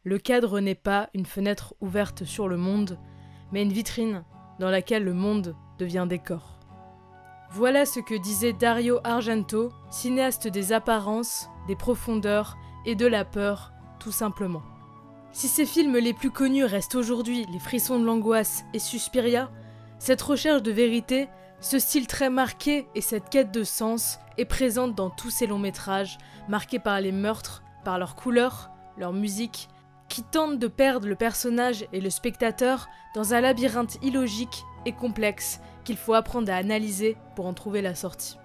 Le cadre n'est pas une fenêtre ouverte sur le monde, mais une vitrine dans laquelle le monde devient décor. Voilà ce que disait Dario Argento, cinéaste des apparences, des profondeurs et de la peur, tout simplement. Si ses films les plus connus restent aujourd'hui Les Frissons de l'angoisse et Suspiria, cette recherche de vérité, ce style très marqué et cette quête de sens est présente dans tous ces longs métrages, marqués par les meurtres, par leurs couleurs, leur musique, qui tentent de perdre le personnage et le spectateur dans un labyrinthe illogique et complexe qu'il faut apprendre à analyser pour en trouver la sortie.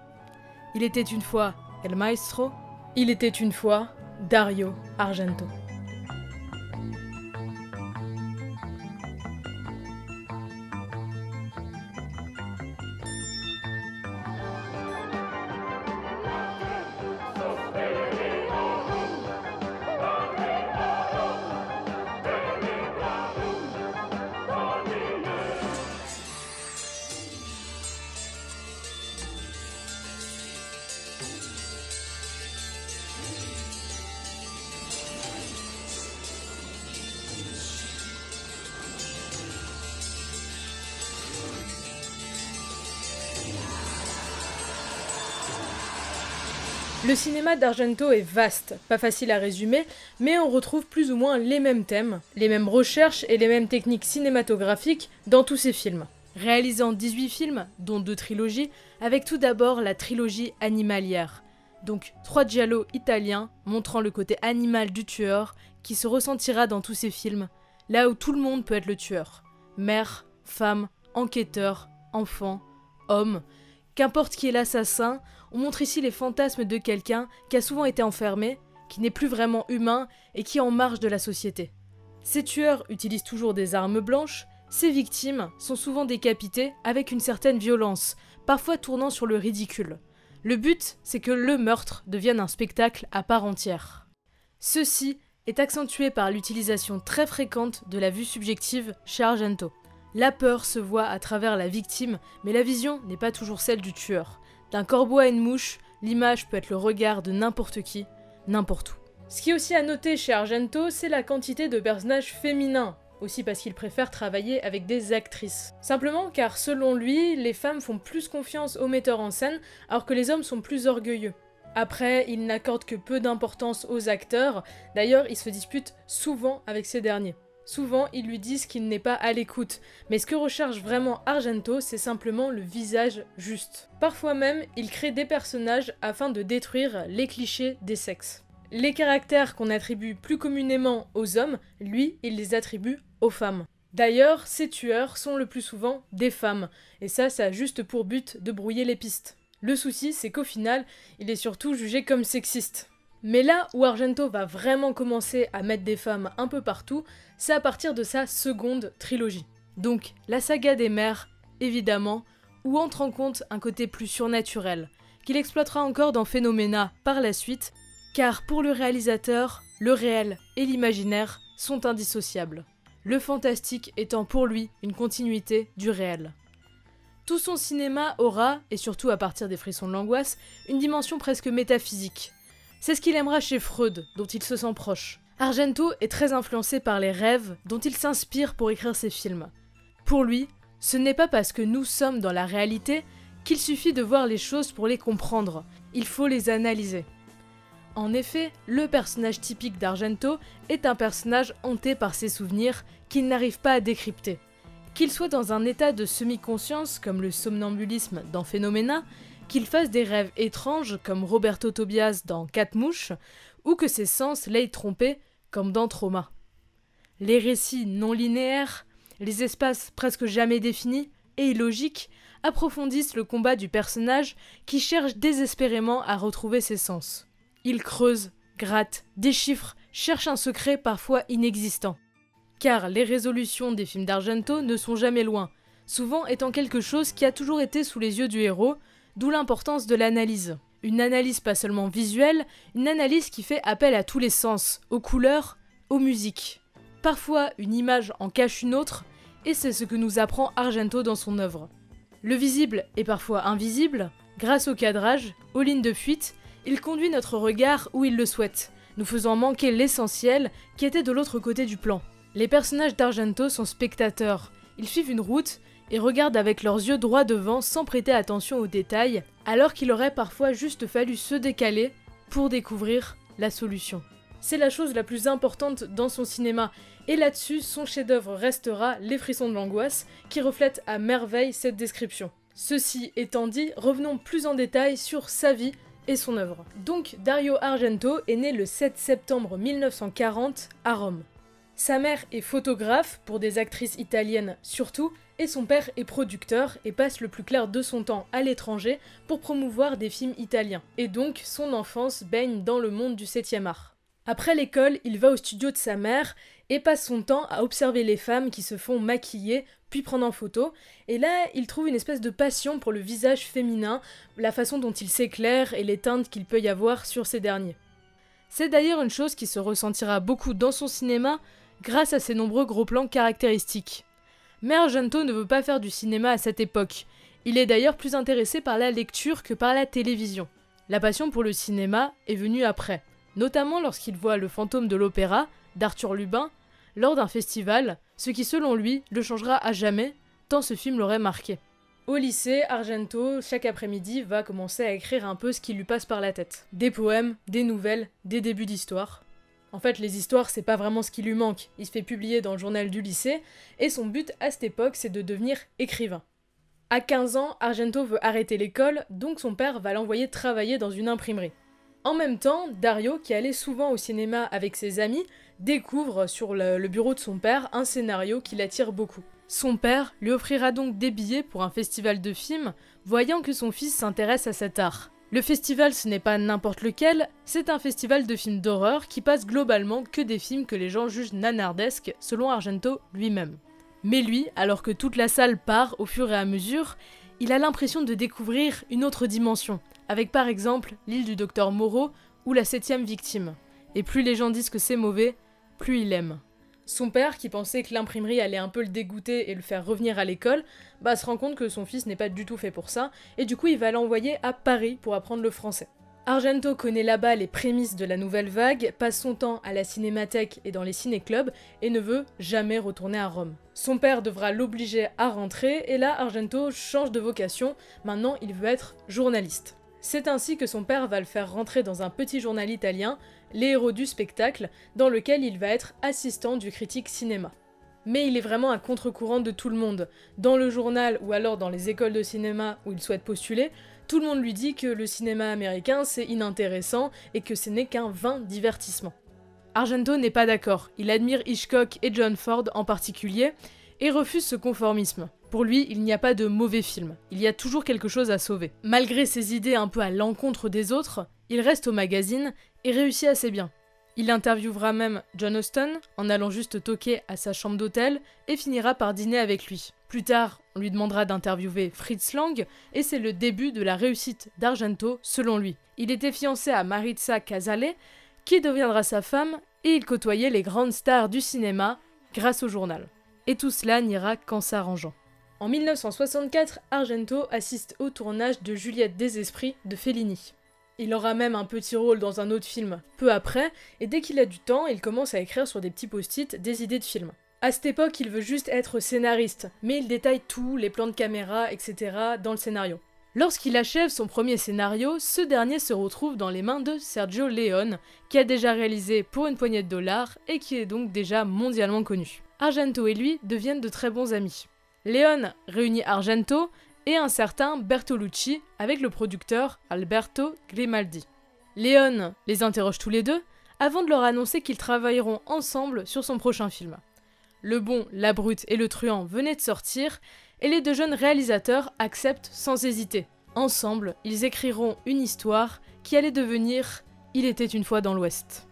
Il était une fois El Maestro, il était une fois Dario Argento. Le cinéma d'Argento est vaste, pas facile à résumer, mais on retrouve plus ou moins les mêmes thèmes, les mêmes recherches et les mêmes techniques cinématographiques dans tous ses films. Réalisant 18 films, dont 2 trilogies, avec tout d'abord la trilogie animalière, donc 3 giallo italiens montrant le côté animal du tueur qui se ressentira dans tous ses films, là où tout le monde peut être le tueur. Mère, femme, enquêteur, enfant, homme, qu'importe qui est l'assassin, on montre ici les fantasmes de quelqu'un qui a souvent été enfermé, qui n'est plus vraiment humain et qui est en marge de la société. Ces tueurs utilisent toujours des armes blanches, ces victimes sont souvent décapitées avec une certaine violence, parfois tournant sur le ridicule. Le but, c'est que le meurtre devienne un spectacle à part entière. Ceci est accentué par l'utilisation très fréquente de la vue subjective chez Argento. La peur se voit à travers la victime, mais la vision n'est pas toujours celle du tueur. D'un corbeau à une mouche, l'image peut être le regard de n'importe qui, n'importe où. Ce qui est aussi à noter chez Argento, c'est la quantité de personnages féminins, aussi parce qu'il préfère travailler avec des actrices. Simplement car selon lui, les femmes font plus confiance aux metteurs en scène, alors que les hommes sont plus orgueilleux. Après, il n'accorde que peu d'importance aux acteurs, d'ailleurs il se dispute souvent avec ces derniers. Souvent, ils lui disent qu'il n'est pas à l'écoute, mais ce que recherche vraiment Argento, c'est simplement le visage juste. Parfois même, il crée des personnages afin de détruire les clichés des sexes. Les caractères qu'on attribue plus communément aux hommes, lui, il les attribue aux femmes. D'ailleurs, ces tueurs sont le plus souvent des femmes, et ça a juste pour but de brouiller les pistes. Le souci, c'est qu'au final, il est surtout jugé comme sexiste. Mais là où Argento va vraiment commencer à mettre des femmes un peu partout, c'est à partir de sa seconde trilogie. Donc la saga des mères, évidemment, où entre en compte un côté plus surnaturel, qu'il exploitera encore dans Phénoména par la suite, car pour le réalisateur, le réel et l'imaginaire sont indissociables. Le fantastique étant pour lui une continuité du réel. Tout son cinéma aura, et surtout à partir des Frissons de l'angoisse, une dimension presque métaphysique. C'est ce qu'il aimera chez Freud, dont il se sent proche. Argento est très influencé par les rêves dont il s'inspire pour écrire ses films. Pour lui, ce n'est pas parce que nous sommes dans la réalité qu'il suffit de voir les choses pour les comprendre, il faut les analyser. En effet, le personnage typique d'Argento est un personnage hanté par ses souvenirs qu'il n'arrive pas à décrypter. Qu'il soit dans un état de semi-conscience comme le somnambulisme dans Phénoména, qu'il fasse des rêves étranges comme Roberto Tobias dans 4 mouches, ou que ses sens l'aient trompé comme dans Trauma. Les récits non linéaires, les espaces presque jamais définis et illogiques approfondissent le combat du personnage qui cherche désespérément à retrouver ses sens. Il creuse, gratte, déchiffre, cherche un secret parfois inexistant. Car les résolutions des films d'Argento ne sont jamais loin, souvent étant quelque chose qui a toujours été sous les yeux du héros, d'où l'importance de l'analyse. Une analyse pas seulement visuelle, une analyse qui fait appel à tous les sens, aux couleurs, aux musiques. Parfois, une image en cache une autre, et c'est ce que nous apprend Argento dans son œuvre. Le visible est parfois invisible, grâce au cadrage, aux lignes de fuite, il conduit notre regard où il le souhaite, nous faisant manquer l'essentiel qui était de l'autre côté du plan. Les personnages d'Argento sont spectateurs, ils suivent une route et regardent avec leurs yeux droit devant sans prêter attention aux détails, alors qu'il aurait parfois juste fallu se décaler pour découvrir la solution. C'est la chose la plus importante dans son cinéma, et là-dessus, son chef-d'œuvre restera Les Frissons de l'Angoisse, qui reflète à merveille cette description. Ceci étant dit, revenons plus en détail sur sa vie et son œuvre. Donc, Dario Argento est né le 7 septembre 1940 à Rome. Sa mère est photographe, pour des actrices italiennes surtout, et son père est producteur et passe le plus clair de son temps à l'étranger pour promouvoir des films italiens. Et donc, son enfance baigne dans le monde du 7e art. Après l'école, il va au studio de sa mère et passe son temps à observer les femmes qui se font maquiller, puis prendre en photo, et là, il trouve une espèce de passion pour le visage féminin, la façon dont il s'éclaire et les teintes qu'il peut y avoir sur ces derniers. C'est d'ailleurs une chose qui se ressentira beaucoup dans son cinéma, grâce à ses nombreux gros plans caractéristiques. Mais Argento ne veut pas faire du cinéma à cette époque. Il est d'ailleurs plus intéressé par la lecture que par la télévision. La passion pour le cinéma est venue après, notamment lorsqu'il voit Le Fantôme de l'Opéra, d'Arthur Lubin, lors d'un festival, ce qui selon lui le changera à jamais, tant ce film l'aurait marqué. Au lycée, Argento, chaque après-midi, va commencer à écrire un peu ce qui lui passe par la tête. Des poèmes, des nouvelles, des débuts d'histoires. En fait, les histoires, c'est pas vraiment ce qui lui manque. Il se fait publier dans le journal du lycée, et son but à cette époque, c'est de devenir écrivain. À 15 ans, Argento veut arrêter l'école, donc son père va l'envoyer travailler dans une imprimerie. En même temps, Dario, qui allait souvent au cinéma avec ses amis, découvre sur le bureau de son père un scénario qui l'attire beaucoup. Son père lui offrira donc des billets pour un festival de films, voyant que son fils s'intéresse à cet art. Le festival, ce n'est pas n'importe lequel, c'est un festival de films d'horreur qui passe globalement que des films que les gens jugent nanardesques, selon Argento lui-même. Mais lui, alors que toute la salle part au fur et à mesure, il a l'impression de découvrir une autre dimension, avec par exemple L'île du docteur Moreau ou La 7e victime. Et plus les gens disent que c'est mauvais, plus il aime. Son père, qui pensait que l'imprimerie allait un peu le dégoûter et le faire revenir à l'école, se rend compte que son fils n'est pas du tout fait pour ça, et du coup il va l'envoyer à Paris pour apprendre le français. Argento connaît là-bas les prémices de la nouvelle vague, passe son temps à la cinémathèque et dans les ciné-clubs, et ne veut jamais retourner à Rome. Son père devra l'obliger à rentrer, et là Argento change de vocation, maintenant il veut être journaliste. C'est ainsi que son père va le faire rentrer dans un petit journal italien, Les Héros du spectacle, dans lequel il va être assistant du critique cinéma. Mais il est vraiment à contre-courant de tout le monde. Dans le journal ou alors dans les écoles de cinéma où il souhaite postuler, tout le monde lui dit que le cinéma américain c'est inintéressant et que ce n'est qu'un vain divertissement. Argento n'est pas d'accord, il admire Hitchcock et John Ford en particulier, et refuse ce conformisme. Pour lui, il n'y a pas de mauvais film, il y a toujours quelque chose à sauver. Malgré ses idées un peu à l'encontre des autres, il reste au magazine et réussit assez bien. Il interviewera même John Huston en allant juste toquer à sa chambre d'hôtel et finira par dîner avec lui. Plus tard, on lui demandera d'interviewer Fritz Lang et c'est le début de la réussite d'Argento selon lui. Il était fiancé à Maritza Casale, qui deviendra sa femme, et il côtoyait les grandes stars du cinéma grâce au journal. Et tout cela n'ira qu'en s'arrangeant. En 1964, Argento assiste au tournage de Juliette des Esprits de Fellini. Il aura même un petit rôle dans un autre film peu après, et dès qu'il a du temps, il commence à écrire sur des petits post-it des idées de films. À cette époque, il veut juste être scénariste, mais il détaille tout, les plans de caméra, etc. dans le scénario. Lorsqu'il achève son premier scénario, ce dernier se retrouve dans les mains de Sergio Leone, qui a déjà réalisé Pour une poignée de dollars et qui est donc déjà mondialement connu. Argento et lui deviennent de très bons amis. Leone réunit Argento et un certain Bertolucci avec le producteur Alberto Grimaldi. Leone les interroge tous les deux avant de leur annoncer qu'ils travailleront ensemble sur son prochain film. Le bon, la brute et le truand venaient de sortir et les deux jeunes réalisateurs acceptent sans hésiter. Ensemble, ils écriront une histoire qui allait devenir Il était une fois dans l'Ouest.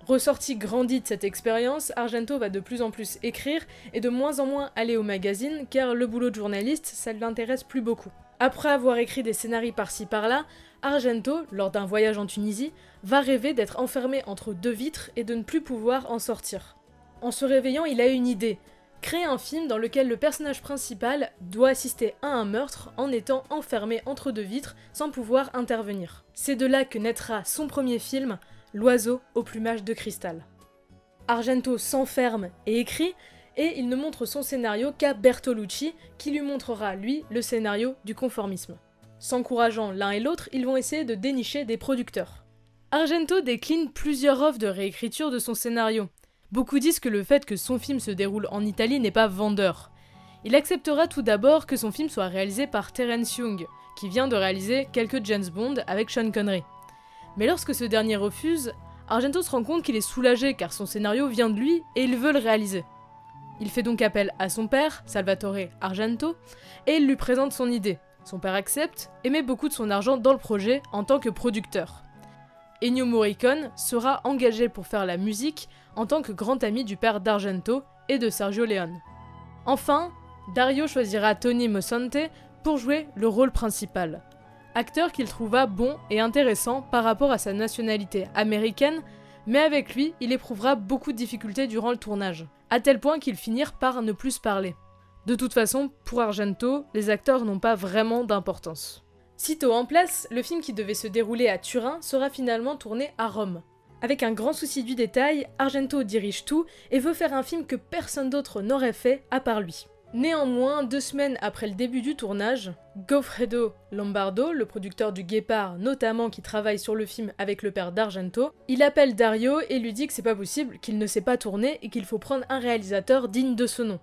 Ressorti grandi de cette expérience, Argento va de plus en plus écrire et de moins en moins aller au magazine car le boulot de journaliste, ça ne l'intéresse plus beaucoup. Après avoir écrit des scénarios par-ci par-là, Argento, lors d'un voyage en Tunisie, va rêver d'être enfermé entre deux vitres et de ne plus pouvoir en sortir. En se réveillant, il a une idée. Créer un film dans lequel le personnage principal doit assister à un meurtre en étant enfermé entre deux vitres sans pouvoir intervenir. C'est de là que naîtra son premier film, L'oiseau au plumage de cristal. Argento s'enferme et écrit, et il ne montre son scénario qu'à Bertolucci, qui lui montrera, lui, le scénario du conformisme. S'encourageant l'un et l'autre, ils vont essayer de dénicher des producteurs. Argento décline plusieurs offres de réécriture de son scénario. Beaucoup disent que le fait que son film se déroule en Italie n'est pas vendeur. Il acceptera tout d'abord que son film soit réalisé par Terence Young, qui vient de réaliser quelques James Bond avec Sean Connery. Mais lorsque ce dernier refuse, Argento se rend compte qu'il est soulagé car son scénario vient de lui et il veut le réaliser. Il fait donc appel à son père, Salvatore Argento, et il lui présente son idée. Son père accepte et met beaucoup de son argent dans le projet en tant que producteur. Ennio Morricone sera engagé pour faire la musique en tant que grand ami du père d'Argento et de Sergio Leone. Enfin, Dario choisira Tony Musante pour jouer le rôle principal. Acteur qu'il trouva bon et intéressant par rapport à sa nationalité américaine, mais avec lui, il éprouvera beaucoup de difficultés durant le tournage, à tel point qu'ils finirent par ne plus se parler. De toute façon, pour Argento, les acteurs n'ont pas vraiment d'importance. Sitôt en place, le film qui devait se dérouler à Turin sera finalement tourné à Rome. Avec un grand souci du détail, Argento dirige tout et veut faire un film que personne d'autre n'aurait fait à part lui. Néanmoins, 2 semaines après le début du tournage, Goffredo Lombardo, le producteur du Guépard notamment qui travaille sur le film avec le père d'Argento, il appelle Dario et lui dit que c'est pas possible, qu'il ne sait pas tourner et qu'il faut prendre un réalisateur digne de ce nom.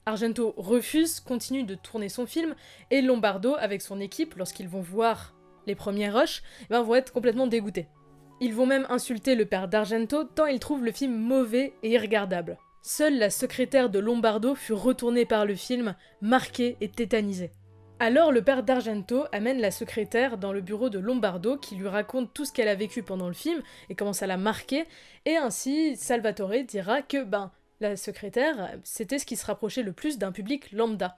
Argento refuse, continue de tourner son film, et Lombardo, avec son équipe, lorsqu'ils vont voir les premiers rushs, vont être complètement dégoûtés. Ils vont même insulter le père d'Argento tant ils trouvent le film mauvais et irregardable. Seule la secrétaire de Lombardo fut retournée par le film, marquée et tétanisée. Alors le père d'Argento amène la secrétaire dans le bureau de Lombardo qui lui raconte tout ce qu'elle a vécu pendant le film et comment ça l'a marqué, et ainsi Salvatore dira que la secrétaire, c'était ce qui se rapprochait le plus d'un public lambda.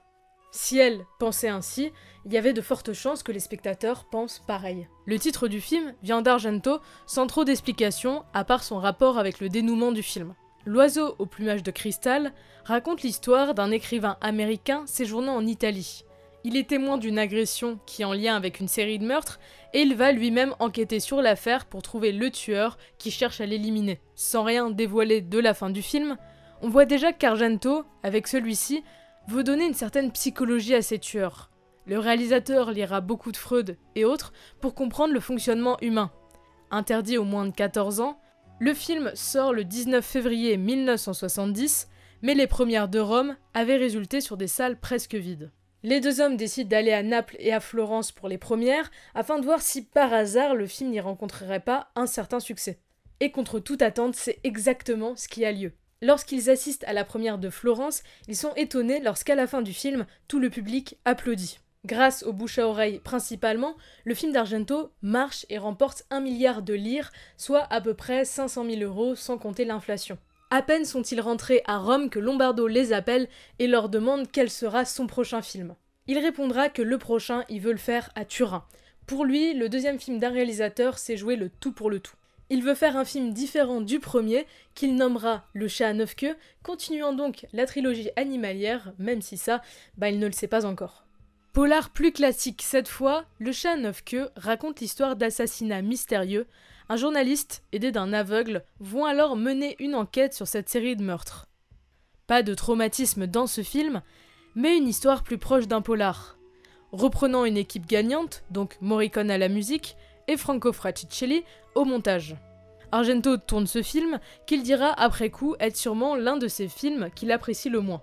Si elle pensait ainsi, il y avait de fortes chances que les spectateurs pensent pareil. Le titre du film vient d'Argento sans trop d'explications à part son rapport avec le dénouement du film. L'oiseau au plumage de cristal raconte l'histoire d'un écrivain américain séjournant en Italie. Il est témoin d'une agression qui est en lien avec une série de meurtres et il va lui-même enquêter sur l'affaire pour trouver le tueur qui cherche à l'éliminer. Sans rien dévoiler de la fin du film, on voit déjà qu'Argento, avec celui-ci, veut donner une certaine psychologie à ses tueurs. Le réalisateur lira beaucoup de Freud et autres pour comprendre le fonctionnement humain. Interdit aux moins de 14 ans, le film sort le 19 février 1970, mais les premières de Rome avaient résulté sur des salles presque vides. Les deux hommes décident d'aller à Naples et à Florence pour les premières, afin de voir si par hasard le film n'y rencontrerait pas un certain succès. Et contre toute attente, c'est exactement ce qui a lieu. Lorsqu'ils assistent à la première de Florence, ils sont étonnés lorsqu'à la fin du film, tout le public applaudit. Grâce au bouche à oreille principalement, le film d'Argento marche et remporte 1 milliard de lire, soit à peu près 500 000 € sans compter l'inflation. À peine sont-ils rentrés à Rome que Lombardo les appelle et leur demande quel sera son prochain film. Il répondra que le prochain, il veut le faire à Turin. Pour lui, le deuxième film d'un réalisateur, c'est jouer le tout pour le tout. Il veut faire un film différent du premier, qu'il nommera Le chat à 9 queues, continuant donc la trilogie animalière, même si ça, il ne le sait pas encore. Polar plus classique cette fois, Le chat à 9 queues raconte l'histoire d'assassinats mystérieux. Un journaliste, aidé d'un aveugle, vont alors mener une enquête sur cette série de meurtres. Pas de traumatisme dans ce film, mais une histoire plus proche d'un polar. Reprenant une équipe gagnante, donc Morricone à la musique, et Franco Fraticelli au montage. Argento tourne ce film, qu'il dira après coup être sûrement l'un de ses films qu'il apprécie le moins.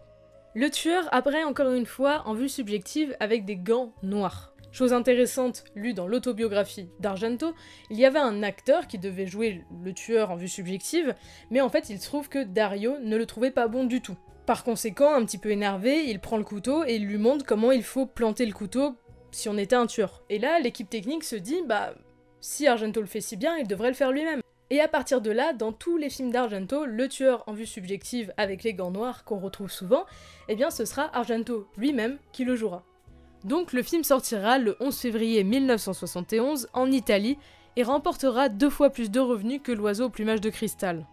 Le tueur apparaît encore une fois en vue subjective avec des gants noirs. Chose intéressante, lue dans l'autobiographie d'Argento, il y avait un acteur qui devait jouer le tueur en vue subjective, mais en fait il se trouve que Dario ne le trouvait pas bon du tout. Par conséquent, un petit peu énervé, il prend le couteau et il lui montre comment il faut planter le couteau si on était un tueur. Et là, l'équipe technique se dit, si Argento le fait si bien, il devrait le faire lui-même. Et à partir de là, dans tous les films d'Argento, le tueur en vue subjective avec les gants noirs qu'on retrouve souvent, ce sera Argento lui-même qui le jouera. Donc le film sortira le 11 février 1971 en Italie et remportera 2 fois plus de revenus que L'oiseau au plumage de cristal.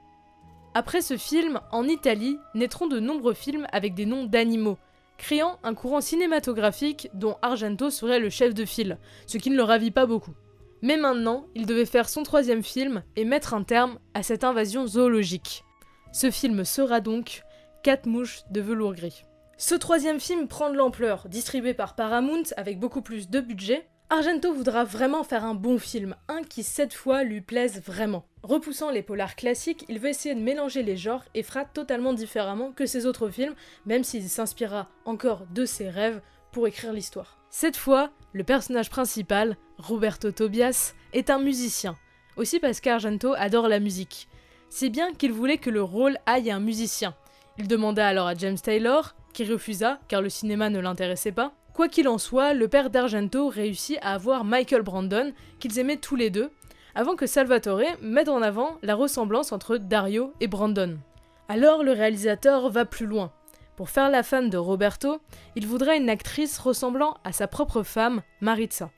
Après ce film, en Italie, naîtront de nombreux films avec des noms d'animaux, créant un courant cinématographique dont Argento serait le chef de file, ce qui ne le ravit pas beaucoup. Mais maintenant, il devait faire son 3e film et mettre un terme à cette invasion zoologique. Ce film sera donc 4 mouches de velours gris. Ce 3e film prend de l'ampleur, distribué par Paramount avec beaucoup plus de budget. Argento voudra vraiment faire un bon film, un qui cette fois lui plaise vraiment. Repoussant les polars classiques, il veut essayer de mélanger les genres et fera totalement différemment que ses autres films, même s'il s'inspirera encore de ses rêves pour écrire l'histoire. Cette fois, le personnage principal, Roberto Tobias, est un musicien, aussi parce qu'Argento adore la musique. C'est bien qu'il voulait que le rôle aille à un musicien. Il demanda alors à James Taylor, qui refusa car le cinéma ne l'intéressait pas. Quoi qu'il en soit, le père d'Argento réussit à avoir Michael Brandon, qu'ils aimaient tous les deux, avant que Salvatore mette en avant la ressemblance entre Dario et Brandon. Alors le réalisateur va plus loin. Pour faire la femme de Roberto, il voudrait une actrice ressemblant à sa propre femme, Maritza.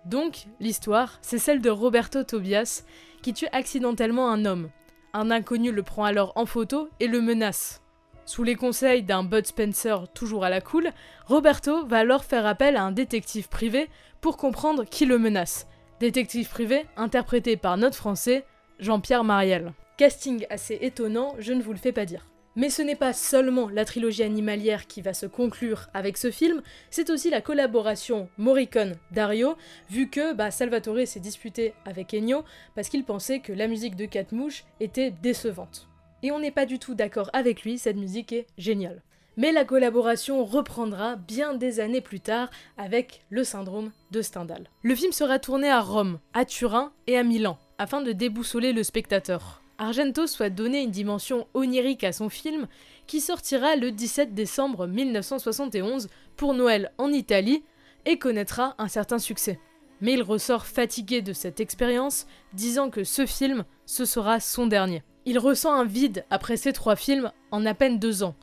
Donc, l'histoire, c'est celle de Roberto Tobias, qui tue accidentellement un homme. Un inconnu le prend alors en photo et le menace. Sous les conseils d'un Bud Spencer toujours à la cool, Roberto va alors faire appel à un détective privé pour comprendre qui le menace. Détective privé interprété par notre français, Jean-Pierre Mariel. Casting assez étonnant, je ne vous le fais pas dire. Mais ce n'est pas seulement la trilogie animalière qui va se conclure avec ce film, c'est aussi la collaboration Morricone-Dario, vu que Salvatore s'est disputé avec Ennio parce qu'il pensait que la musique de 4 mouches était décevante. Et on n'est pas du tout d'accord avec lui, cette musique est géniale. Mais la collaboration reprendra bien des années plus tard avec le syndrome de Stendhal. Le film sera tourné à Rome, à Turin et à Milan, afin de déboussoler le spectateur. Argento souhaite donner une dimension onirique à son film, qui sortira le 17 décembre 1971 pour Noël en Italie et connaîtra un certain succès. Mais il ressort fatigué de cette expérience, disant que ce film, ce sera son dernier. Il ressent un vide après ces 3 films en à peine 2 ans.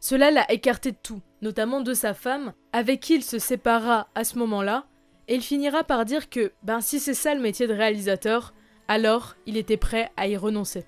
Cela l'a écarté de tout, notamment de sa femme, avec qui il se sépara à ce moment-là, et il finira par dire que si c'est ça le métier de réalisateur, alors il était prêt à y renoncer.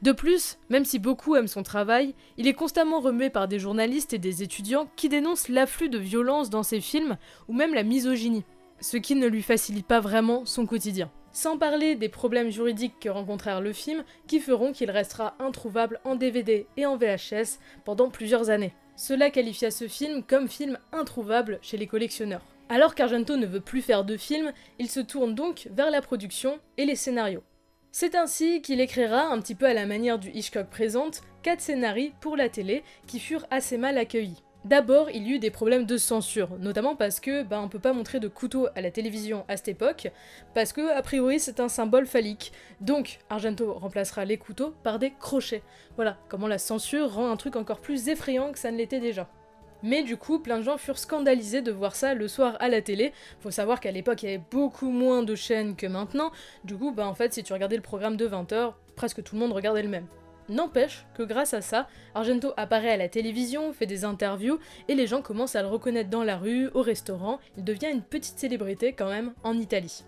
De plus, même si beaucoup aiment son travail, il est constamment remué par des journalistes et des étudiants qui dénoncent l'afflux de violence dans ses films, ou même la misogynie, ce qui ne lui facilite pas vraiment son quotidien. Sans parler des problèmes juridiques que rencontrèrent le film, qui feront qu'il restera introuvable en DVD et en VHS pendant plusieurs années. Cela qualifia ce film comme film introuvable chez les collectionneurs. Alors qu'Argento ne veut plus faire de films, il se tourne donc vers la production et les scénarios. C'est ainsi qu'il écrira, un petit peu à la manière du Hitchcock présente, 4 scénarios pour la télé qui furent assez mal accueillis. D'abord, il y eut des problèmes de censure, notamment parce que on peut pas montrer de couteau à la télévision à cette époque, parce que a priori c'est un symbole phallique. Donc Argento remplacera les couteaux par des crochets. Voilà, comment la censure rend un truc encore plus effrayant que ça ne l'était déjà. Mais du coup, plein de gens furent scandalisés de voir ça le soir à la télé. Faut savoir qu'à l'époque, il y avait beaucoup moins de chaînes que maintenant. Du coup, en fait, si tu regardais le programme de 20h, presque tout le monde regardait le même. N'empêche que grâce à ça, Argento apparaît à la télévision, fait des interviews, et les gens commencent à le reconnaître dans la rue, au restaurant. Il devient une petite célébrité quand même en Italie.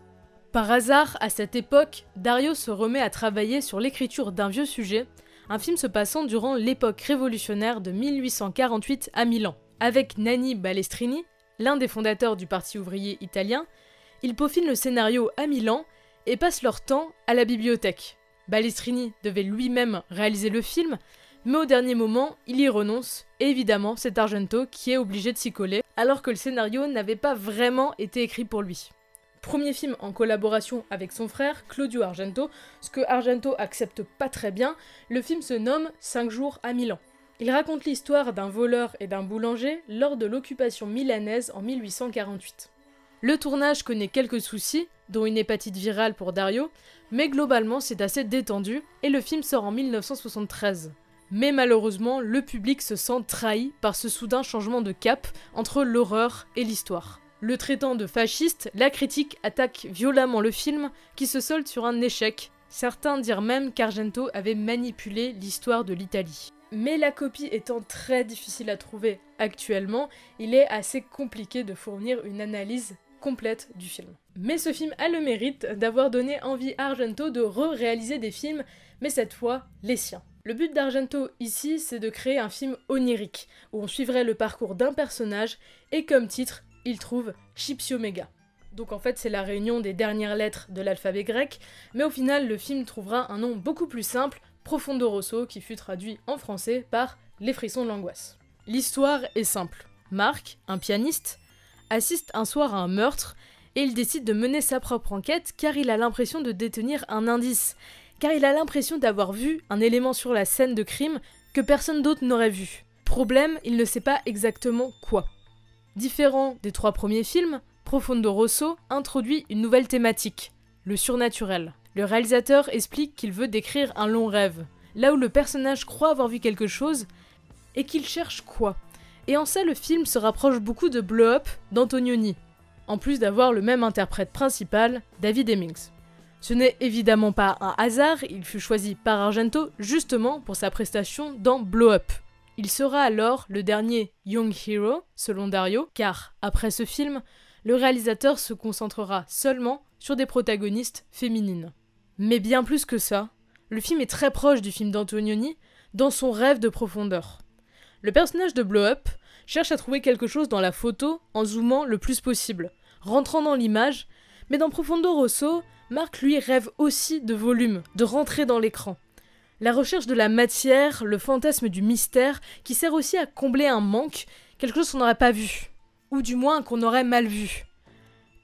Par hasard, à cette époque, Dario se remet à travailler sur l'écriture d'un vieux sujet, un film se passant durant l'époque révolutionnaire de 1848 à Milan. Avec Nanni Balestrini, l'un des fondateurs du Parti ouvrier italien, ils peaufinent le scénario à Milan et passent leur temps à la bibliothèque. Balestrini devait lui-même réaliser le film, mais au dernier moment, il y renonce, et évidemment, c'est Argento qui est obligé de s'y coller, alors que le scénario n'avait pas vraiment été écrit pour lui. Premier film en collaboration avec son frère, Claudio Argento, ce que Argento accepte pas très bien, le film se nomme 5 jours à Milan. Il raconte l'histoire d'un voleur et d'un boulanger lors de l'occupation milanaise en 1848. Le tournage connaît quelques soucis, dont une hépatite virale pour Dario, mais globalement c'est assez détendu et le film sort en 1973. Mais malheureusement, le public se sent trahi par ce soudain changement de cap entre l'horreur et l'histoire. Le traitant de fasciste, la critique attaque violemment le film, qui se solde sur un échec. Certains dirent même qu'Argento avait manipulé l'histoire de l'Italie. Mais la copie étant très difficile à trouver actuellement, il est assez compliqué de fournir une analyse complète du film. Mais ce film a le mérite d'avoir donné envie à Argento de réaliser des films, mais cette fois, les siens. Le but d'Argento ici, c'est de créer un film onirique, où on suivrait le parcours d'un personnage, et comme titre, il trouve Scipio Mega. Donc en fait c'est la réunion des dernières lettres de l'alphabet grec, mais au final le film trouvera un nom beaucoup plus simple, Profondo Rosso, qui fut traduit en français par Les frissons de l'angoisse. L'histoire est simple. Marc, un pianiste, assiste un soir à un meurtre et il décide de mener sa propre enquête car il a l'impression de détenir un indice, car il a l'impression d'avoir vu un élément sur la scène de crime que personne d'autre n'aurait vu. Problème, il ne sait pas exactement quoi. Différent des 3 premiers films, Profondo Rosso introduit une nouvelle thématique, le surnaturel. Le réalisateur explique qu'il veut décrire un long rêve, là où le personnage croit avoir vu quelque chose et qu'il cherche quoi. Et en ça, le film se rapproche beaucoup de Blow Up d'Antonioni, en plus d'avoir le même interprète principal, David Hemmings. Ce n'est évidemment pas un hasard, il fut choisi par Argento justement pour sa prestation dans Blow Up. Il sera alors le dernier Young Hero, selon Dario, car, après ce film, le réalisateur se concentrera seulement sur des protagonistes féminines. Mais bien plus que ça, le film est très proche du film d'Antonioni dans son rêve de profondeur. Le personnage de Blow Up cherche à trouver quelque chose dans la photo en zoomant le plus possible, rentrant dans l'image, mais dans Profondo Rosso, Marc lui rêve aussi de volume, de rentrer dans l'écran. La recherche de la matière, le fantasme du mystère, qui sert aussi à combler un manque, quelque chose qu'on n'aurait pas vu, ou du moins qu'on aurait mal vu.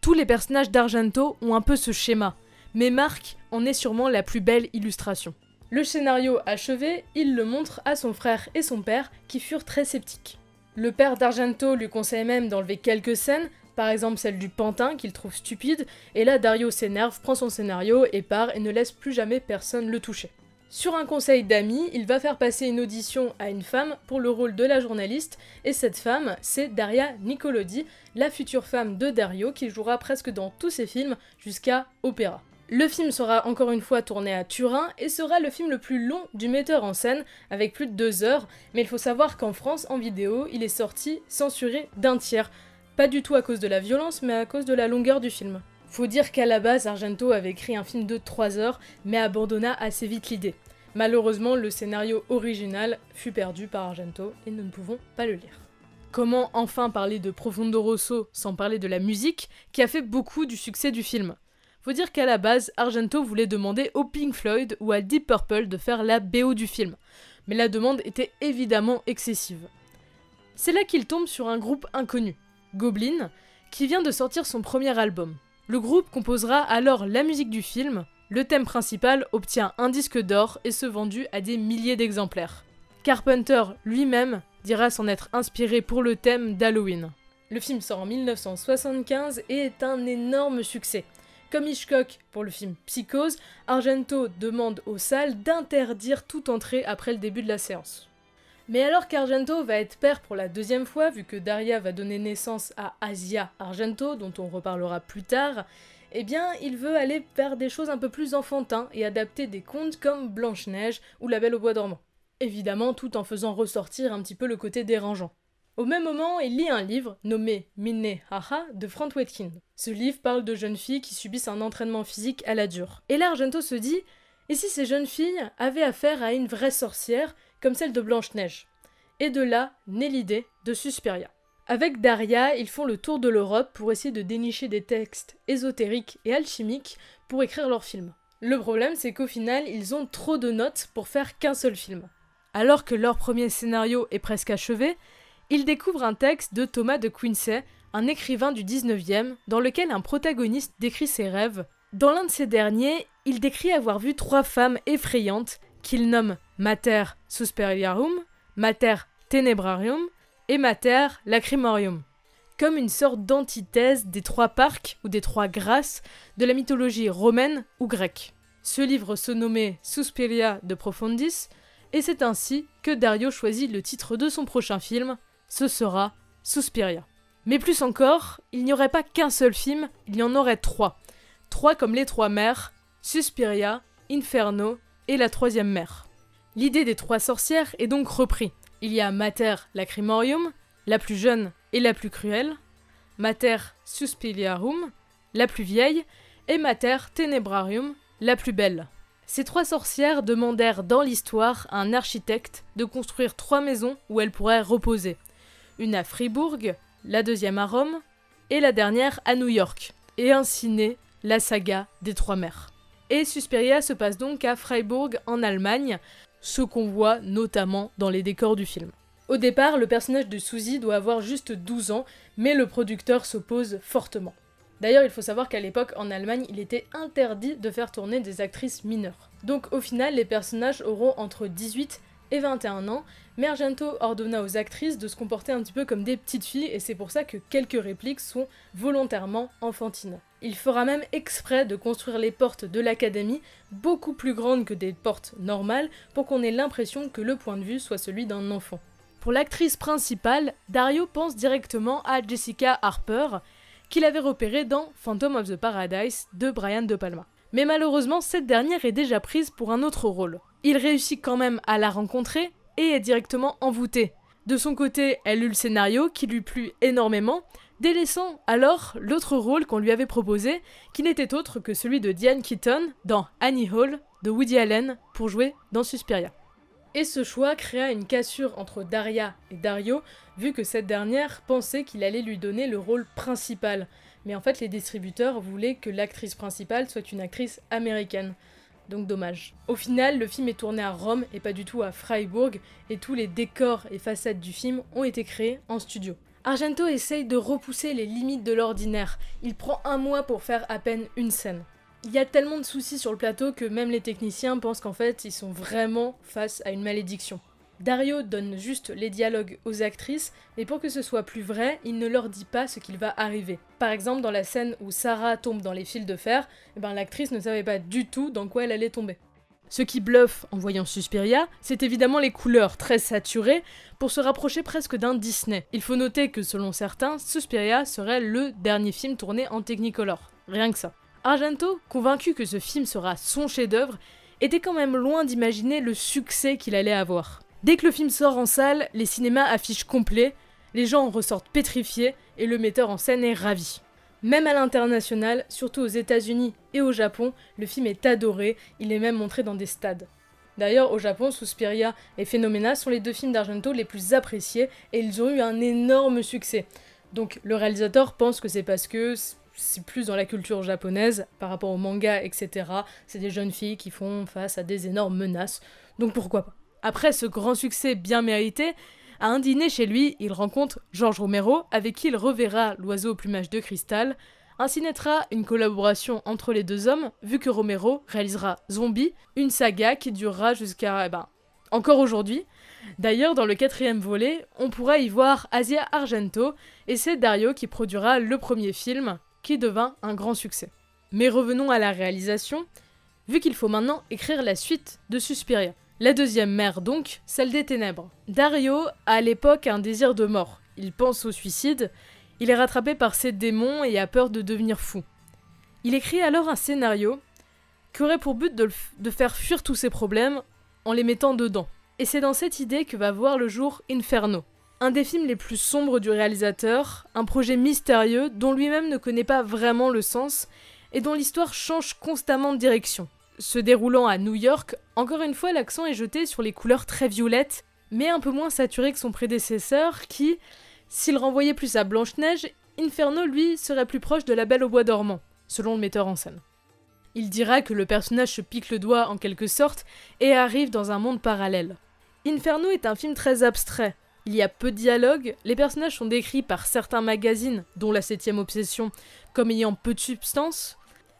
Tous les personnages d'Argento ont un peu ce schéma, mais Marc en est sûrement la plus belle illustration. Le scénario achevé, il le montre à son frère et son père, qui furent très sceptiques. Le père d'Argento lui conseille même d'enlever quelques scènes, par exemple celle du pantin qu'il trouve stupide, et là Dario s'énerve, prend son scénario et part et ne laisse plus jamais personne le toucher. Sur un conseil d'amis, il va faire passer une audition à une femme pour le rôle de la journaliste, et cette femme, c'est Daria Nicolodi, la future femme de Dario, qui jouera presque dans tous ses films jusqu'à Opéra. Le film sera encore une fois tourné à Turin, et sera le film le plus long du metteur en scène, avec plus de 2 heures, mais il faut savoir qu'en France, en vidéo, il est sorti censuré d'1 tiers. Pas du tout à cause de la violence, mais à cause de la longueur du film. Faut dire qu'à la base, Argento avait écrit un film de 3 heures, mais abandonna assez vite l'idée. Malheureusement, le scénario original fut perdu par Argento et nous ne pouvons pas le lire. Comment enfin parler de Profondo Rosso sans parler de la musique qui a fait beaucoup du succès du film? Faut dire qu'à la base, Argento voulait demander au Pink Floyd ou à Deep Purple de faire la BO du film, mais la demande était évidemment excessive. C'est là qu'il tombe sur un groupe inconnu, Goblin, qui vient de sortir son premier album. Le groupe composera alors la musique du film. Le thème principal obtient un disque d'or et se vendu à des milliers d'exemplaires. Carpenter lui-même dira s'en être inspiré pour le thème d'Halloween. Le film sort en 1975 et est un énorme succès. Comme Hitchcock pour le film Psychose, Argento demande aux salles d'interdire toute entrée après le début de la séance. Mais alors qu'Argento va être père pour la 2e fois, vu que Daria va donner naissance à Asia Argento, dont on reparlera plus tard, eh bien, il veut aller vers des choses un peu plus enfantins et adapter des contes comme Blanche-Neige ou La Belle au bois dormant. Évidemment, tout en faisant ressortir un petit peu le côté dérangeant. Au même moment, il lit un livre nommé Minne Haha de Frank Wetkin. Ce livre parle de jeunes filles qui subissent un entraînement physique à la dure. Et là, Argento se dit, et si ces jeunes filles avaient affaire à une vraie sorcière, comme celle de Blanche-Neige? Et de là naît l'idée de Suspiria. Avec Daria, ils font le tour de l'Europe pour essayer de dénicher des textes ésotériques et alchimiques pour écrire leur film. Le problème, c'est qu'au final, ils ont trop de notes pour faire qu'un seul film. Alors que leur premier scénario est presque achevé, ils découvrent un texte de Thomas de Quincey, un écrivain du 19e, dans lequel un protagoniste décrit ses rêves. Dans l'un de ces derniers, il décrit avoir vu 3 femmes effrayantes qu'il nomme Mater Susperiarum, Mater Tenebrarium et Mater Lacrimorium, comme une sorte d'antithèse des 3 parcs ou des 3 grâces de la mythologie romaine ou grecque. Ce livre se nommait Suspiria de Profundis, et c'est ainsi que Dario choisit le titre de son prochain film, ce sera Suspiria. Mais plus encore, il n'y aurait pas qu'un seul film, il y en aurait 3. 3 comme les 3 mères, Suspiria, Inferno et la 3e mère. L'idée des 3 sorcières est donc reprise. Il y a Mater Lacrimorium, la plus jeune et la plus cruelle, Mater Suspiriarum, la plus vieille, et Mater Tenebrarium, la plus belle. Ces 3 sorcières demandèrent dans l'histoire à un architecte de construire 3 maisons où elles pourraient reposer. Une à Fribourg, la 2e à Rome, et la dernière à New York. est ainsi née la saga des Trois Mers. Et Suspiria se passe donc à Freiburg en Allemagne, ce qu'on voit notamment dans les décors du film. Au départ, le personnage de Susie doit avoir juste 12 ans, mais le producteur s'oppose fortement. D'ailleurs, il faut savoir qu'à l'époque, en Allemagne, il était interdit de faire tourner des actrices mineures. Donc au final, les personnages auront entre 18 et 21 ans, mais Argento ordonna aux actrices de se comporter un petit peu comme des petites filles, et c'est pour ça que quelques répliques sont volontairement enfantines. Il fera même exprès de construire les portes de l'académie beaucoup plus grandes que des portes normales, pour qu'on ait l'impression que le point de vue soit celui d'un enfant. Pour l'actrice principale, Dario pense directement à Jessica Harper, qu'il avait repérée dans Phantom of the Paradise de Brian De Palma. Mais malheureusement, cette dernière est déjà prise pour un autre rôle. Il réussit quand même à la rencontrer et est directement envoûté. De son côté, elle eut le scénario qui lui plut énormément, délaissant alors l'autre rôle qu'on lui avait proposé, qui n'était autre que celui de Diane Keaton dans Annie Hall de Woody Allen pour jouer dans Suspiria. Et ce choix créa une cassure entre Daria et Dario, vu que cette dernière pensait qu'il allait lui donner le rôle principal. Mais en fait, les distributeurs voulaient que l'actrice principale soit une actrice américaine. Donc dommage. Au final, le film est tourné à Rome et pas du tout à Freiburg, et tous les décors et façades du film ont été créés en studio. Argento essaye de repousser les limites de l'ordinaire. Il prend 1 mois pour faire à peine une scène. Il y a tellement de soucis sur le plateau que même les techniciens pensent qu'en fait, ils sont vraiment face à une malédiction. Dario donne juste les dialogues aux actrices, mais pour que ce soit plus vrai, il ne leur dit pas ce qu'il va arriver. Par exemple, dans la scène où Sarah tombe dans les fils de fer, l'actrice ne savait pas du tout dans quoi elle allait tomber. Ce qui bluffe en voyant Suspiria, c'est évidemment les couleurs très saturées pour se rapprocher presque d'un Disney. Il faut noter que selon certains, Suspiria serait le dernier film tourné en Technicolor. Rien que ça. Argento, convaincu que ce film sera son chef-d'œuvre, était quand même loin d'imaginer le succès qu'il allait avoir. Dès que le film sort en salle, les cinémas affichent complet, les gens en ressortent pétrifiés et le metteur en scène est ravi. Même à l'international, surtout aux États-Unis et au Japon, le film est adoré, il est même montré dans des stades. D'ailleurs, au Japon, Suspiria et Phenomena sont les 2 films d'Argento les plus appréciés et ils ont eu un énorme succès. Donc le réalisateur pense que c'est parce que c'est plus dans la culture japonaise par rapport au manga, etc. C'est des jeunes filles qui font face à des énormes menaces, donc pourquoi pas. Après ce grand succès bien mérité, à un dîner chez lui, il rencontre George Romero, avec qui il reverra L'Oiseau au plumage de cristal. Ainsi naîtra une collaboration entre les 2 hommes, vu que Romero réalisera Zombie, une saga qui durera jusqu'à encore aujourd'hui. D'ailleurs, dans le 4e volet, on pourra y voir Asia Argento, et c'est Dario qui produira le premier film, qui devint un grand succès. Mais revenons à la réalisation, vu qu'il faut maintenant écrire la suite de Suspiria. La 2e mère donc, celle des ténèbres. Dario a à l'époque un désir de mort. Il pense au suicide, il est rattrapé par ses démons et a peur de devenir fou. Il écrit alors un scénario qui aurait pour but de faire fuir tous ses problèmes en les mettant dedans. Et c'est dans cette idée que va voir le jour Inferno. Un des films les plus sombres du réalisateur, un projet mystérieux dont lui-même ne connaît pas vraiment le sens et dont l'histoire change constamment de direction. Se déroulant à New York, encore une fois l'accent est jeté sur les couleurs très violettes, mais un peu moins saturées que son prédécesseur qui, s'il renvoyait plus à Blanche-Neige, Inferno lui serait plus proche de La Belle au bois dormant, selon le metteur en scène. Il dira que le personnage se pique le doigt en quelque sorte et arrive dans un monde parallèle. Inferno est un film très abstrait. Il y a peu de dialogue, les personnages sont décrits par certains magazines, dont la 7ème Obsession, comme ayant peu de substance,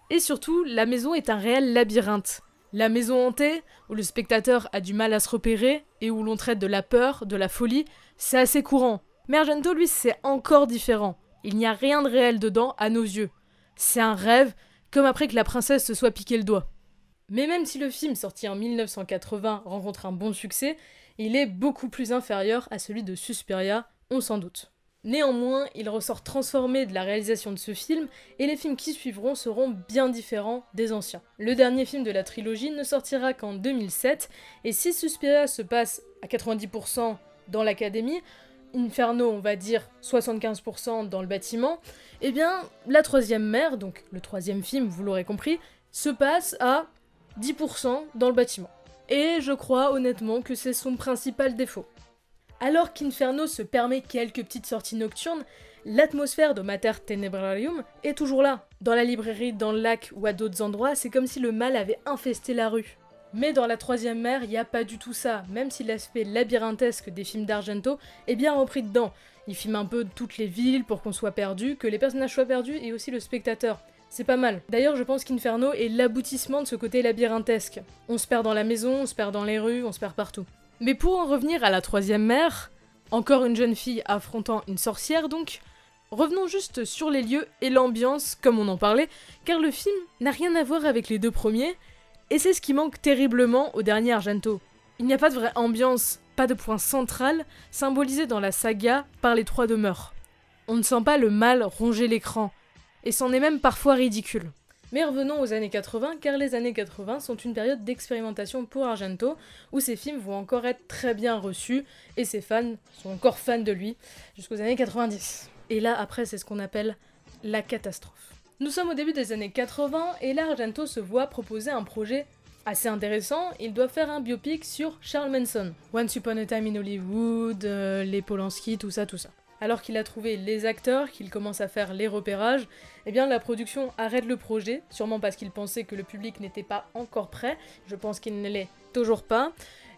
et surtout, la maison est un réel labyrinthe. La maison hantée, où le spectateur a du mal à se repérer, et où l'on traite de la peur, de la folie, c'est assez courant. Mais Argento, lui, c'est encore différent. Il n'y a rien de réel dedans, à nos yeux. C'est un rêve, comme après que la princesse se soit piqué le doigt. Mais même si le film, sorti en 1980, rencontre un bon succès, il est beaucoup plus inférieur à celui de Suspiria, on s'en doute. Néanmoins, il ressort transformé de la réalisation de ce film, et les films qui suivront seront bien différents des anciens. Le dernier film de la trilogie ne sortira qu'en 2007, et si Suspiria se passe à 90% dans l'académie, Inferno, on va dire 75% dans le bâtiment, eh bien, la 3e mère, donc le 3e film, vous l'aurez compris, se passe à 10% dans le bâtiment. Et je crois honnêtement que c'est son principal défaut. Alors qu'Inferno se permet quelques petites sorties nocturnes, l'atmosphère de Mater Tenebrarium est toujours là. Dans la librairie, dans le lac ou à d'autres endroits, c'est comme si le mal avait infesté la rue. Mais dans la troisième mer, il n'y a pas du tout ça, même si l'aspect labyrinthesque des films d'Argento est bien repris dedans. Il filme un peu toutes les villes pour qu'on soit perdu, que les personnages soient perdus et aussi le spectateur. C'est pas mal. D'ailleurs, je pense qu'Inferno est l'aboutissement de ce côté labyrinthesque. On se perd dans la maison, on se perd dans les rues, on se perd partout. Mais pour en revenir à la troisième mer, encore une jeune fille affrontant une sorcière donc, revenons juste sur les lieux et l'ambiance comme on en parlait, car le film n'a rien à voir avec les deux premiers, et c'est ce qui manque terriblement au dernier Argento. Il n'y a pas de vraie ambiance, pas de point central, symbolisé dans la saga par les trois demeures. On ne sent pas le mal ronger l'écran, et c'en est même parfois ridicule. Mais revenons aux années 80, car les années 80 sont une période d'expérimentation pour Argento, où ses films vont encore être très bien reçus, et ses fans sont encore fans de lui, jusqu'aux années 90. Et là, après, c'est ce qu'on appelle la catastrophe. Nous sommes au début des années 80, et là, Argento se voit proposer un projet assez intéressant. Il doit faire un biopic sur Charles Manson. Once Upon a Time in Hollywood, les Polanski, tout ça. Alors qu'il a trouvé les acteurs, qu'il commence à faire les repérages, eh bien la production arrête le projet, sûrement parce qu'il pensait que le public n'était pas encore prêt, je pense qu'il ne l'est toujours pas,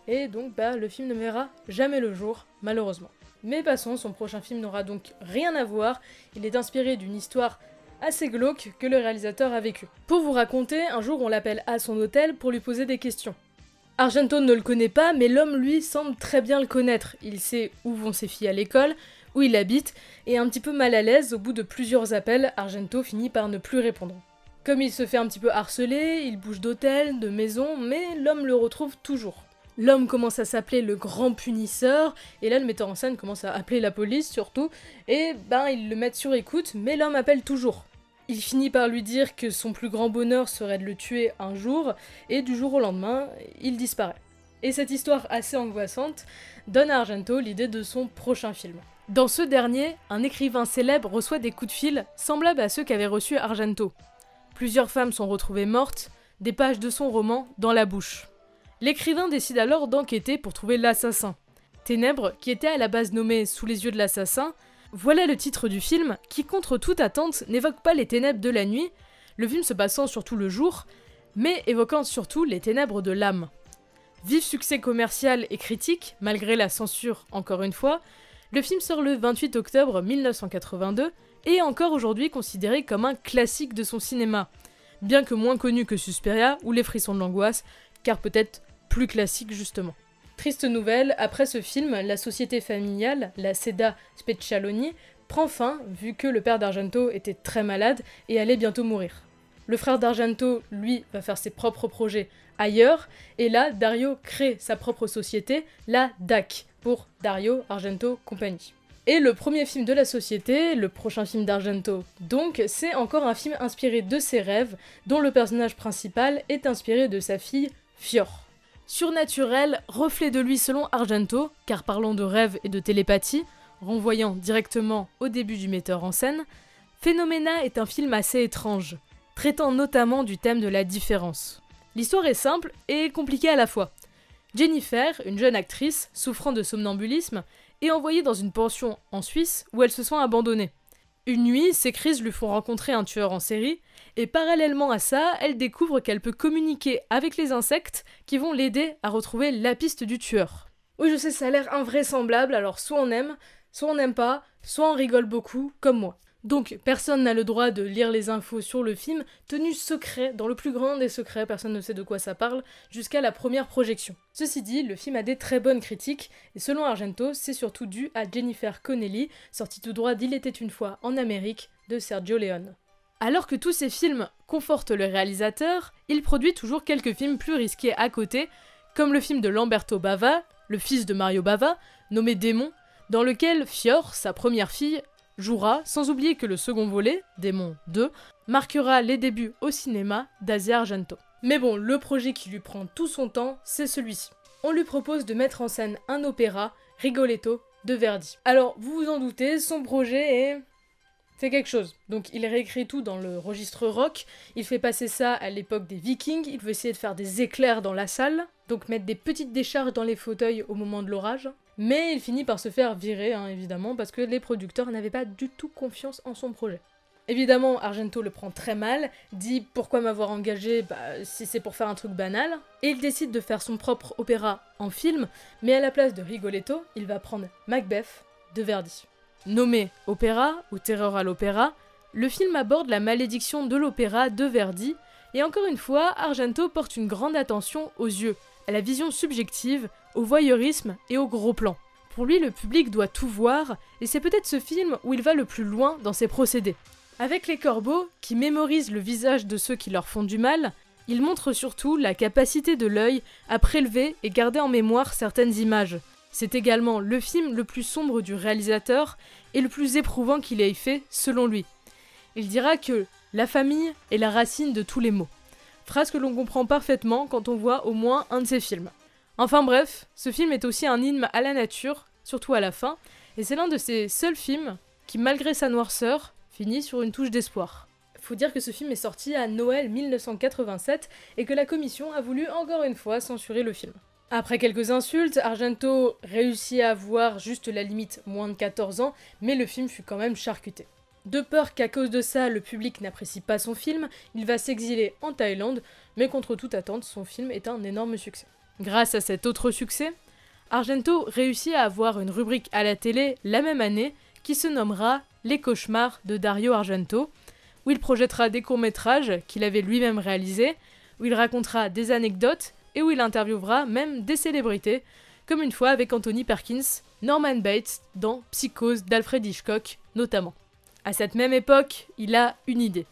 et donc le film ne verra jamais le jour, malheureusement. Mais passons, son prochain film n'aura donc rien à voir, il est inspiré d'une histoire assez glauque que le réalisateur a vécue. Pour vous raconter, un jour on l'appelle à son hôtel pour lui poser des questions. Argento ne le connaît pas, mais l'homme lui semble très bien le connaître, il sait où vont ses filles à l'école, où il habite, et un petit peu mal à l'aise, au bout de plusieurs appels, Argento finit par ne plus répondre. Comme il se fait un petit peu harceler, il bouge d'hôtel, de maison, mais l'homme le retrouve toujours. L'homme commence à s'appeler le grand punisseur, et là le metteur en scène commence à appeler la police surtout, et ils le mettent sur écoute, mais l'homme appelle toujours. Il finit par lui dire que son plus grand bonheur serait de le tuer un jour, et du jour au lendemain, il disparaît. Et cette histoire assez angoissante donne à Argento l'idée de son prochain film. Dans ce dernier, un écrivain célèbre reçoit des coups de fil semblables à ceux qu'avait reçus Argento. Plusieurs femmes sont retrouvées mortes, des pages de son roman dans la bouche. L'écrivain décide alors d'enquêter pour trouver l'assassin. Ténèbres, qui était à la base nommé Sous les yeux de l'assassin, voilà le titre du film qui, contre toute attente, n'évoque pas les ténèbres de la nuit, le film se passant surtout le jour, mais évoquant surtout les ténèbres de l'âme. Vif succès commercial et critique, malgré la censure encore une fois, le film sort le 28 octobre 1982 et est encore aujourd'hui considéré comme un classique de son cinéma, bien que moins connu que Suspiria ou Les frissons de l'angoisse, car peut-être plus classique justement. Triste nouvelle, après ce film, la société familiale, la Seda Specialoni, prend fin vu que le père d'Argento était très malade et allait bientôt mourir. Le frère d'Argento, lui, va faire ses propres projets ailleurs, et là, Dario crée sa propre société, la DAC, pour Dario Argento Company. Et le premier film de la société, le prochain film d'Argento donc, c'est encore un film inspiré de ses rêves, dont le personnage principal est inspiré de sa fille Fior. Surnaturel, reflet de lui selon Argento, car parlons de rêve et de télépathie, renvoyant directement au début du metteur en scène, Phenomena est un film assez étrange, traitant notamment du thème de la différence. L'histoire est simple et compliquée à la fois. Jennifer, une jeune actrice souffrant de somnambulisme, est envoyée dans une pension en Suisse où elle se sent abandonnée. Une nuit, ses crises lui font rencontrer un tueur en série, et parallèlement à ça, elle découvre qu'elle peut communiquer avec les insectes qui vont l'aider à retrouver la piste du tueur. Oui, je sais, ça a l'air invraisemblable, alors soit on aime pas, soit on rigole beaucoup, comme moi. Donc, personne n'a le droit de lire les infos sur le film, tenu secret, dans le plus grand des secrets, personne ne sait de quoi ça parle, jusqu'à la première projection. Ceci dit, le film a des très bonnes critiques, et selon Argento, c'est surtout dû à Jennifer Connelly, sortie tout droit d'Il était une fois en Amérique, de Sergio Leone. Alors que tous ces films confortent le réalisateur, il produit toujours quelques films plus risqués à côté, comme le film de Lamberto Bava, le fils de Mario Bava, nommé Démon, dans lequel Fior, sa première fille, jouera, sans oublier que le second volet, Démon 2, marquera les débuts au cinéma d'Asia Argento. Mais bon, le projet qui lui prend tout son temps, c'est celui-ci. On lui propose de mettre en scène un opéra, Rigoletto, de Verdi. Alors, vous vous en doutez, son projet est... c'est quelque chose. Donc il réécrit tout dans le registre rock, il fait passer ça à l'époque des Vikings, il veut essayer de faire des éclairs dans la salle, donc mettre des petites décharges dans les fauteuils au moment de l'orage. Mais il finit par se faire virer, évidemment, parce que les producteurs n'avaient pas du tout confiance en son projet. Évidemment, Argento le prend très mal, dit pourquoi m'avoir engagé si c'est pour faire un truc banal, et il décide de faire son propre opéra en film, mais à la place de Rigoletto, il va prendre Macbeth de Verdi. Nommé opéra ou terreur à l'opéra, le film aborde la malédiction de l'opéra de Verdi, et encore une fois, Argento porte une grande attention aux yeux, à la vision subjective, au voyeurisme et au gros plan. Pour lui, le public doit tout voir, et c'est peut-être ce film où il va le plus loin dans ses procédés. Avec les corbeaux, qui mémorisent le visage de ceux qui leur font du mal, il montre surtout la capacité de l'œil à prélever et garder en mémoire certaines images. C'est également le film le plus sombre du réalisateur et le plus éprouvant qu'il ait fait, selon lui. Il dira que la famille est la racine de tous les maux. Phrase que l'on comprend parfaitement quand on voit au moins un de ses films. Enfin bref, ce film est aussi un hymne à la nature, surtout à la fin, et c'est l'un de ces seuls films qui, malgré sa noirceur, finit sur une touche d'espoir. Faut dire que ce film est sorti à Noël 1987 et que la commission a voulu encore une fois censurer le film. Après quelques insultes, Argento réussit à avoir juste la limite moins de 14 ans, mais le film fut quand même charcuté. De peur qu'à cause de ça, le public n'apprécie pas son film, il va s'exiler en Thaïlande, mais contre toute attente, son film est un énorme succès. Grâce à cet autre succès, Argento réussit à avoir une rubrique à la télé la même année qui se nommera Les cauchemars de Dario Argento, où il projettera des courts-métrages qu'il avait lui-même réalisés, où il racontera des anecdotes et où il interviewera même des célébrités, comme une fois avec Anthony Perkins, Norman Bates dans Psychose d'Alfred Hitchcock notamment. À cette même époque, il a une idée.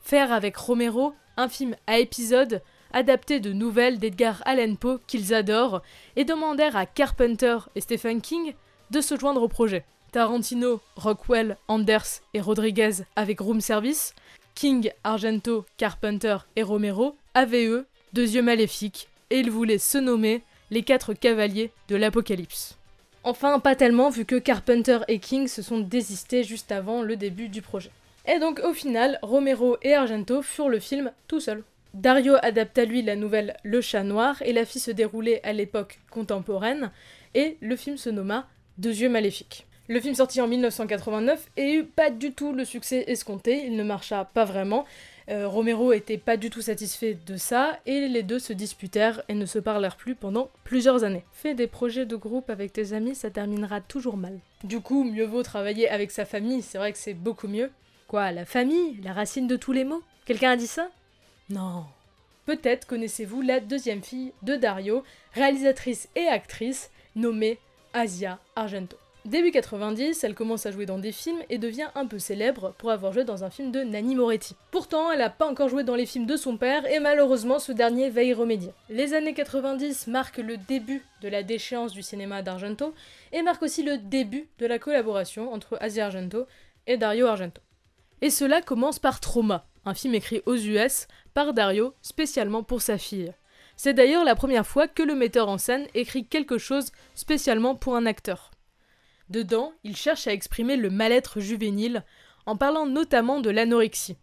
Faire avec Romero un film à épisodes adapté de nouvelles d'Edgar Allan Poe qu'ils adorent et demandèrent à Carpenter et Stephen King de se joindre au projet. Tarantino, Rockwell, Anders et Rodriguez avec Room Service, King, Argento, Carpenter et Romero avaient eux 2 yeux maléfiques et ils voulaient se nommer les 4 cavaliers de l'Apocalypse. Enfin, pas tellement vu que Carpenter et King se sont désistés juste avant le début du projet. Et donc au final, Romero et Argento furent le film tout seuls. Dario adapta lui la nouvelle Le Chat Noir et la fit se dérouler à l'époque contemporaine et le film se nomma 2 yeux maléfiques. Le film sortit en 1989 et eut pas du tout le succès escompté, il ne marcha pas vraiment. Romero était pas du tout satisfait de ça et les deux se disputèrent et ne se parlèrent plus pendant plusieurs années. Fais des projets de groupe avec tes amis, ça terminera toujours mal. Du coup, mieux vaut travailler avec sa famille, c'est vrai que c'est beaucoup mieux. Quoi, la famille, la racine de tous les maux? Quelqu'un a dit ça? Non. Peut-être connaissez-vous la deuxième fille de Dario, réalisatrice et actrice, nommée Asia Argento. Début 90, elle commence à jouer dans des films et devient un peu célèbre pour avoir joué dans un film de Nanni Moretti. Pourtant, elle n'a pas encore joué dans les films de son père et malheureusement ce dernier va y remédier. Les années 90 marquent le début de la déchéance du cinéma d'Argento et marquent aussi le début de la collaboration entre Asia Argento et Dario Argento. Et cela commence par Trauma, un film écrit aux US par Dario spécialement pour sa fille. C'est d'ailleurs la première fois que le metteur en scène écrit quelque chose spécialement pour un acteur. Dedans, il cherche à exprimer le mal-être juvénile, en parlant notamment de l'anorexie,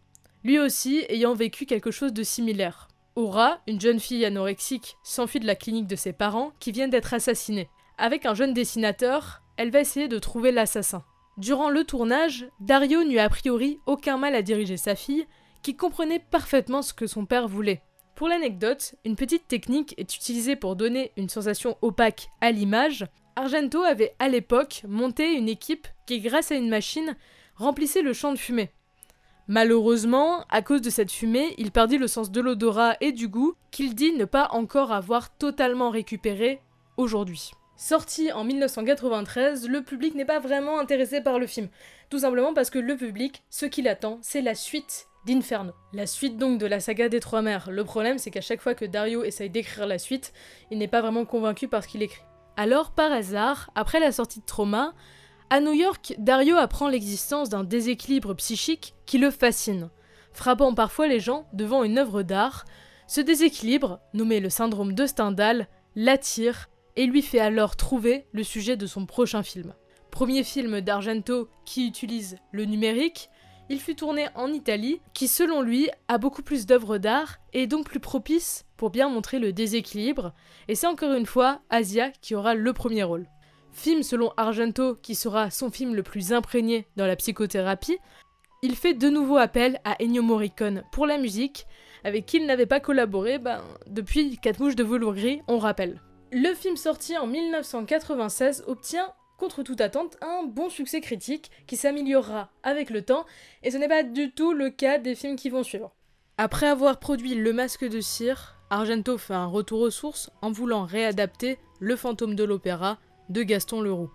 lui aussi ayant vécu quelque chose de similaire. Aura, une jeune fille anorexique, s'enfuit de la clinique de ses parents qui viennent d'être assassinés. Avec un jeune dessinateur, elle va essayer de trouver l'assassin. Durant le tournage, Dario n'eut a priori aucun mal à diriger sa fille, qui comprenait parfaitement ce que son père voulait. Pour l'anecdote, une petite technique est utilisée pour donner une sensation opaque à l'image. Argento avait à l'époque monté une équipe qui, grâce à une machine, remplissait le champ de fumée. Malheureusement, à cause de cette fumée, il perdit le sens de l'odorat et du goût, qu'il dit ne pas encore avoir totalement récupéré aujourd'hui. Sorti en 1993, le public n'est pas vraiment intéressé par le film. Tout simplement parce que le public, ce qu'il attend, c'est la suite d'Inferno. La suite donc de la saga des Trois Mers. Le problème, c'est qu'à chaque fois que Dario essaye d'écrire la suite, il n'est pas vraiment convaincu par ce qu'il écrit. Alors, par hasard, après la sortie de Trauma, à New York, Dario apprend l'existence d'un déséquilibre psychique qui le fascine, frappant parfois les gens devant une œuvre d'art. Ce déséquilibre, nommé le syndrome de Stendhal, l'attire et lui fait alors trouver le sujet de son prochain film. Premier film d'Argento qui utilise le numérique, il fut tourné en Italie, qui selon lui a beaucoup plus d'œuvres d'art et est donc plus propice pour bien montrer le déséquilibre, et c'est encore une fois Asia qui aura le premier rôle. film selon Argento qui sera son film le plus imprégné dans la psychothérapie, il fait de nouveau appel à Ennio Morricone pour la musique, avec qui il n'avait pas collaboré depuis 4 mouches de velours gris, on rappelle. Le film sorti en 1996 obtient, contre toute attente, un bon succès critique qui s'améliorera avec le temps, et ce n'est pas du tout le cas des films qui vont suivre. Après avoir produit Le Masque de Cire, Argento fait un retour aux sources en voulant réadapter Le Fantôme de l'Opéra de Gaston Leroux.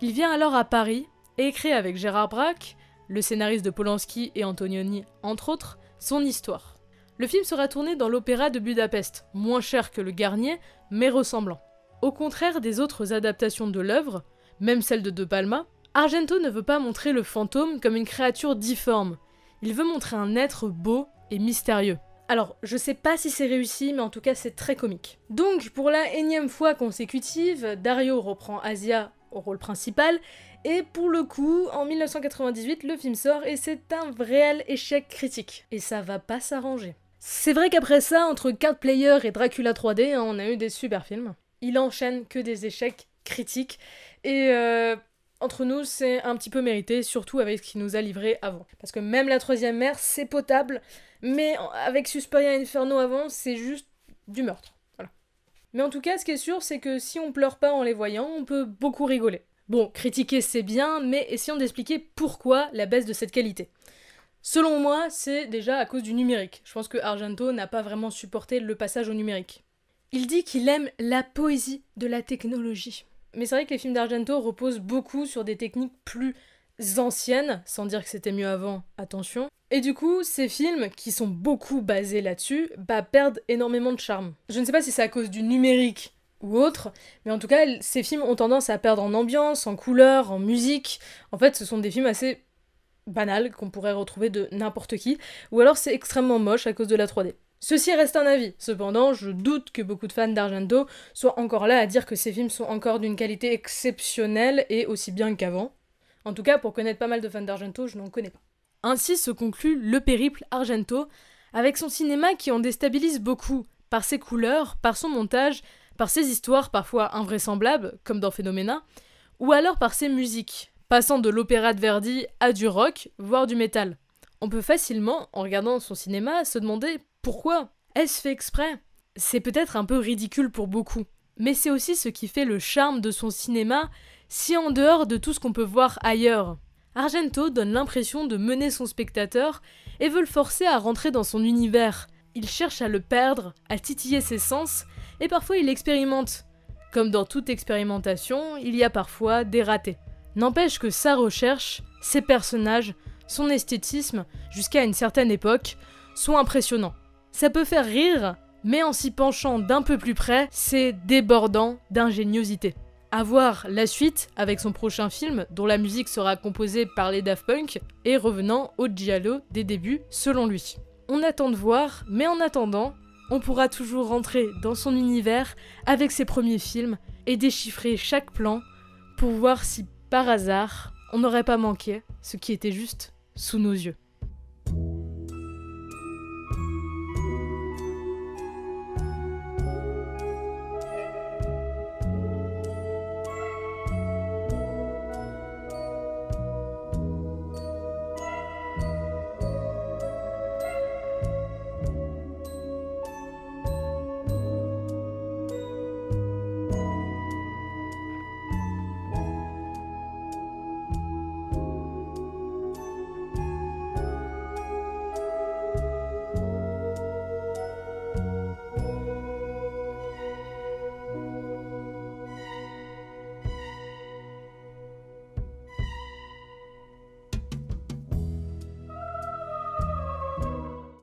Il vient alors à Paris et écrit avec Gérard Braque, le scénariste de Polanski et Antonioni entre autres, son histoire. Le film sera tourné dans l'Opéra de Budapest, moins cher que Le Garnier, mais ressemblant. Au contraire des autres adaptations de l'œuvre, même celle de De Palma, Argento ne veut pas montrer le fantôme comme une créature difforme. Il veut montrer un être beau et mystérieux. Alors, je sais pas si c'est réussi, mais en tout cas c'est très comique. Donc, pour la énième fois consécutive, Dario reprend Asia au rôle principal, et pour le coup, en 1998, le film sort et c'est un réel échec critique. Et ça va pas s'arranger. C'est vrai qu'après ça, entre Card Player et Dracula 3D, on a eu des super films. Il enchaîne que des échecs critiques, et entre nous, c'est un petit peu mérité, surtout avec ce qu'il nous a livré avant. Parce que même La Troisième Mer, c'est potable, mais avec Suspiria Inferno avant, c'est juste du meurtre. Voilà. Mais en tout cas, ce qui est sûr, c'est que si on pleure pas en les voyant, on peut beaucoup rigoler. Bon, critiquer c'est bien, mais essayons d'expliquer pourquoi la baisse de cette qualité. Selon moi, c'est déjà à cause du numérique. Je pense que Argento n'a pas vraiment supporté le passage au numérique. Il dit qu'il aime la poésie de la technologie. Mais c'est vrai que les films d'Argento reposent beaucoup sur des techniques plus anciennes, sans dire que c'était mieux avant, attention. Et du coup, ces films, qui sont beaucoup basés là-dessus, perdent énormément de charme. Je ne sais pas si c'est à cause du numérique ou autre, mais en tout cas, ces films ont tendance à perdre en ambiance, en couleur, en musique. En fait, ce sont des films assez banals qu'on pourrait retrouver de n'importe qui, ou alors c'est extrêmement moche à cause de la 3D. Ceci reste un avis, cependant, je doute que beaucoup de fans d'Argento soient encore là à dire que ces films sont encore d'une qualité exceptionnelle et aussi bien qu'avant. En tout cas, pour connaître pas mal de fans d'Argento, je n'en connais pas. Ainsi se conclut le périple Argento, avec son cinéma qui en déstabilise beaucoup, par ses couleurs, par son montage, par ses histoires parfois invraisemblables, comme dans Phénoména, ou alors par ses musiques, passant de l'opéra de Verdi à du rock, voire du métal. On peut facilement, en regardant son cinéma, se demander pourquoi ? Est-ce fait exprès ? C'est peut-être un peu ridicule pour beaucoup, mais c'est aussi ce qui fait le charme de son cinéma, si en dehors de tout ce qu'on peut voir ailleurs. Argento donne l'impression de mener son spectateur et veut le forcer à rentrer dans son univers. Il cherche à le perdre, à titiller ses sens, et parfois il expérimente. Comme dans toute expérimentation, il y a parfois des ratés. N'empêche que sa recherche, ses personnages, son esthétisme, jusqu'à une certaine époque, sont impressionnants. Ça peut faire rire, mais en s'y penchant d'un peu plus près, c'est débordant d'ingéniosité. À voir la suite avec son prochain film, dont la musique sera composée par les Daft Punk, et revenant au giallo des débuts selon lui. On attend de voir, mais en attendant, on pourra toujours rentrer dans son univers avec ses premiers films et déchiffrer chaque plan pour voir si, par hasard, on n'aurait pas manqué ce qui était juste sous nos yeux.